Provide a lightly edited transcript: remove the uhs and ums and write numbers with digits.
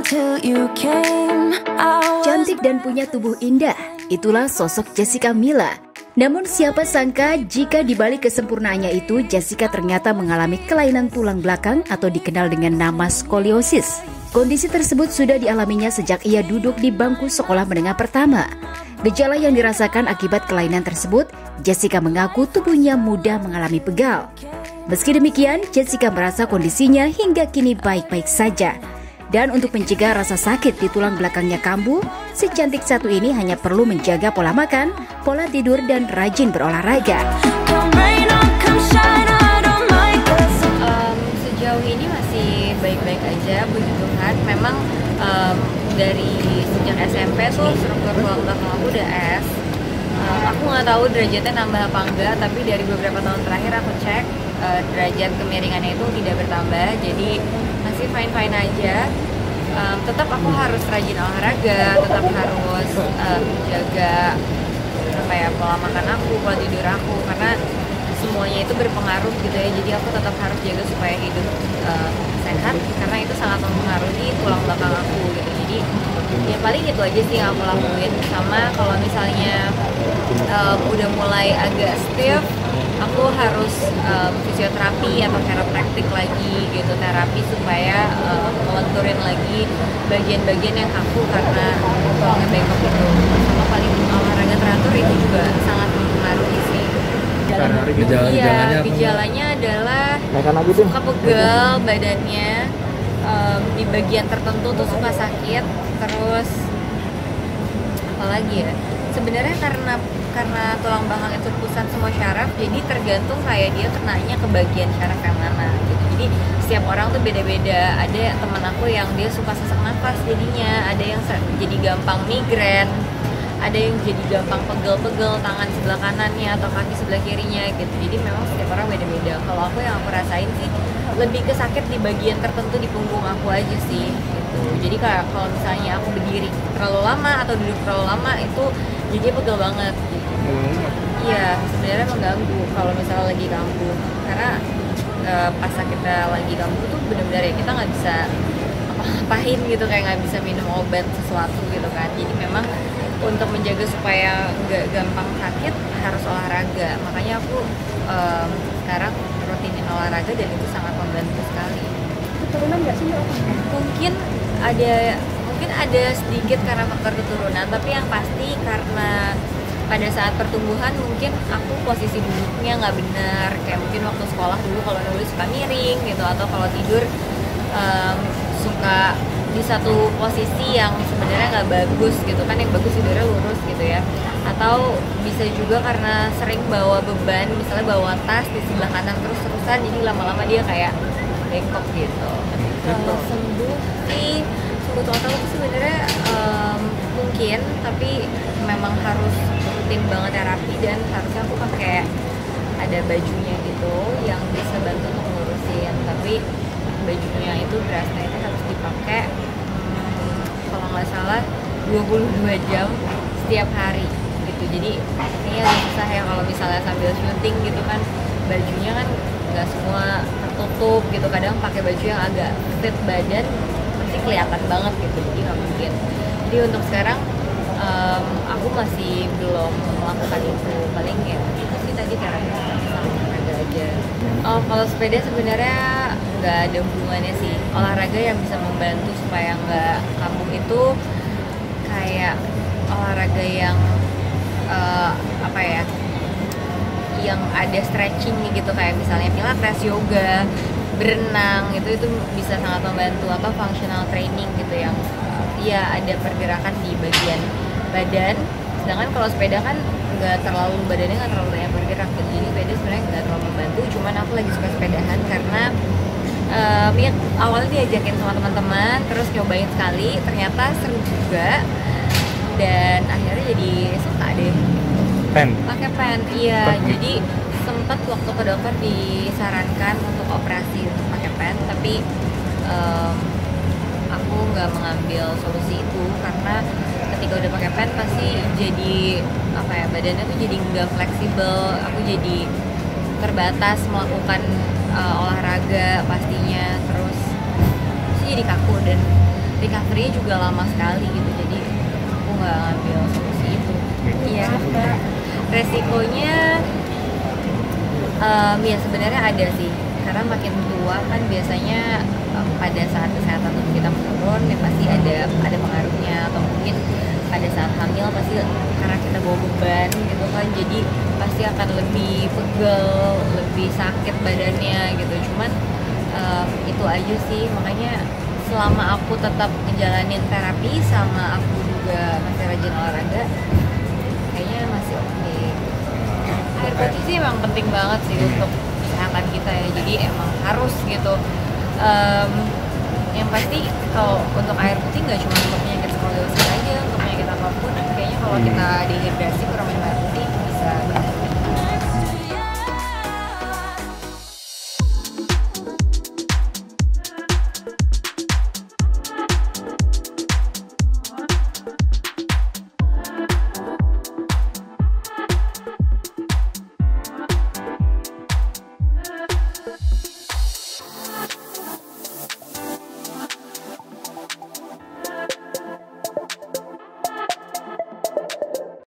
till you came. Cantik dan punya tubuh indah, itulah sosok Jessica Mila. Namun siapa sangka jika di balik kesempurnaannya itu, Jessica ternyata mengalami kelainan tulang belakang atau dikenal dengan nama skoliosis. Kondisi tersebut sudah dialaminya sejak ia duduk di bangku sekolah menengah pertama. Gejala yang dirasakan akibat kelainan tersebut, Jessica mengaku tubuhnya mudah mengalami pegal. Meski demikian, Jessica merasa kondisinya hingga kini baik-baik saja. Dan untuk mencegah rasa sakit di tulang belakangnya kambuh, si cantik satu ini hanya perlu menjaga pola makan, pola tidur, dan rajin berolahraga. Sejauh ini masih baik-baik aja, puji Tuhan. Memang dari sejak SMP tuh struktur tulang belakang aku udah S. Aku nggak tahu derajatnya nambah apa enggak, tapi dari beberapa tahun terakhir aku cek derajat kemiringannya itu tidak bertambah, jadi masih fine-fine aja. Tetap aku harus rajin olahraga, tetap harus jaga pola makan aku, pola tidur aku, karena semuanya itu berpengaruh gitu ya. Jadi aku tetap harus jaga supaya hidup sehat, karena itu sangat mempengaruhi tulang belakang aku gitu. Jadi ya paling itu aja sih yang aku lakuin. Sama kalau misalnya udah mulai agak stiff, aku harus fisioterapi atau chiropractic lagi gitu, terapi supaya melenturin lagi bagian-bagian yang kaku karena tulangnya bengkok itu. Sama paling olahraga teratur itu juga sangat mempengaruhi sih. Gejalanya adalah suka pegal badannya, di bagian tertentu tuh suka sakit, terus apalagi ya, sebenarnya karena tulang belakang itu pusat semua syaraf, jadi tergantung kayak dia kenanya ke bagian syaraf yang mana gitu. Jadi setiap orang tuh beda-beda. Ada teman aku yang dia suka sesak nafas jadinya, ada yang jadi gampang migrain, ada yang jadi gampang pegel-pegel tangan sebelah kanannya atau kaki sebelah kirinya gitu. Jadi memang setiap orang beda-beda. Kalau aku yang aku rasain sih lebih ke sakit di bagian tertentu di punggung aku aja sih gitu. Jadi kalau misalnya aku berdiri terlalu lama atau duduk terlalu lama itu jadi pegel banget gitu. Iya, sebenarnya mengganggu kalau misalnya lagi kambuh, karena pas kita lagi kambuh tuh benar-benar ya kita nggak bisa apa-apain gitu, kayak nggak bisa minum obat sesuatu gitu kan. Jadi memang untuk menjaga supaya nggak gampang sakit harus olahraga. Makanya aku sekarang rutinin olahraga dan itu sangat membantu sekali. Keturunan nggak sih? Mungkin ada sedikit karena faktor keturunan, tapi yang pasti karena pada saat pertumbuhan mungkin aku posisi duduknya nggak benar, kayak mungkin waktu sekolah dulu kalau nulis suka miring gitu, atau kalau tidur suka di satu posisi yang sebenarnya nggak bagus gitu kan, yang bagus tidurnya lurus gitu ya. Atau bisa juga karena sering bawa beban, misalnya bawa tas di sebelah kanan terus-terusan, jadi lama-lama dia kayak bengkok gitu. Kalau sembuh total itu sebenarnya mungkin, tapi memang harus rutin banget terapi, dan harusnya aku pakai ada bajunya gitu yang bisa bantu untuk ngurusin. Tapi bajunya itu berasnya itu harus dipakai kalau nggak salah 22 jam setiap hari gitu. Jadi ini agak susah ya kalau misalnya sambil syuting gitu kan, bajunya kan nggak semua tertutup gitu, kadang pakai baju yang agak fit badan pasti kelihatan banget gitu, jadi nggak mungkin. Jadi untuk sekarang aku masih belum melakukan itu, paling ya itu sih tadi terapi sama olahraga aja. Kalau sepeda sebenarnya nggak ada hubungannya sih. Olahraga yang bisa membantu supaya nggak kambuh itu kayak olahraga yang yang ada stretching gitu, kayak misalnya pilates, yoga, berenang, itu bisa sangat membantu, atau functional training gitu yang ya ada pergerakan di bagian badan. Sedangkan kalau sepeda kan badannya nggak terlalu banyak bergerak gitu, jadi sepeda sebenarnya nggak terlalu membantu. Cuman aku lagi suka sepedahan karena ya awalnya diajakin sama teman-teman, terus nyobain sekali, ternyata seru juga, dan akhirnya jadi suka deh. Pakai pen, iya. Jadi sempat waktu ke dokter disarankan untuk operasi untuk pakai pen, tapi aku nggak mengambil solusi itu karena ketika udah pakai pen pasti jadi badannya tuh jadi nggak fleksibel, aku jadi terbatas melakukan olahraga pastinya, terus jadi kaku dan recovery juga lama sekali gitu, jadi aku nggak ngambil solusi itu. Iya, resikonya ya sebenarnya ada sih, karena makin tua kan biasanya pada saat kesehatan tubuh kita menurun ya pasti ada pengaruhnya, atau mungkin pada saat hamil pasti karena kita bawa beban gitu kan, jadi pasti akan lebih pegel, lebih sakit badannya gitu. Cuman itu aja sih, makanya selama aku tetap ngejalanin terapi sama aku juga masih rajin olahraga, kayaknya masih oke. Air putih sih emang penting banget sih untuk kesehatan kita ya, jadi emang harus gitu. Yang pasti kalau untuk air putih nggak cuma untuk penyakit skoliosis aja, untuk penyakit apapun kayaknya kalau kita dehidrasi kurang minum air putih bisa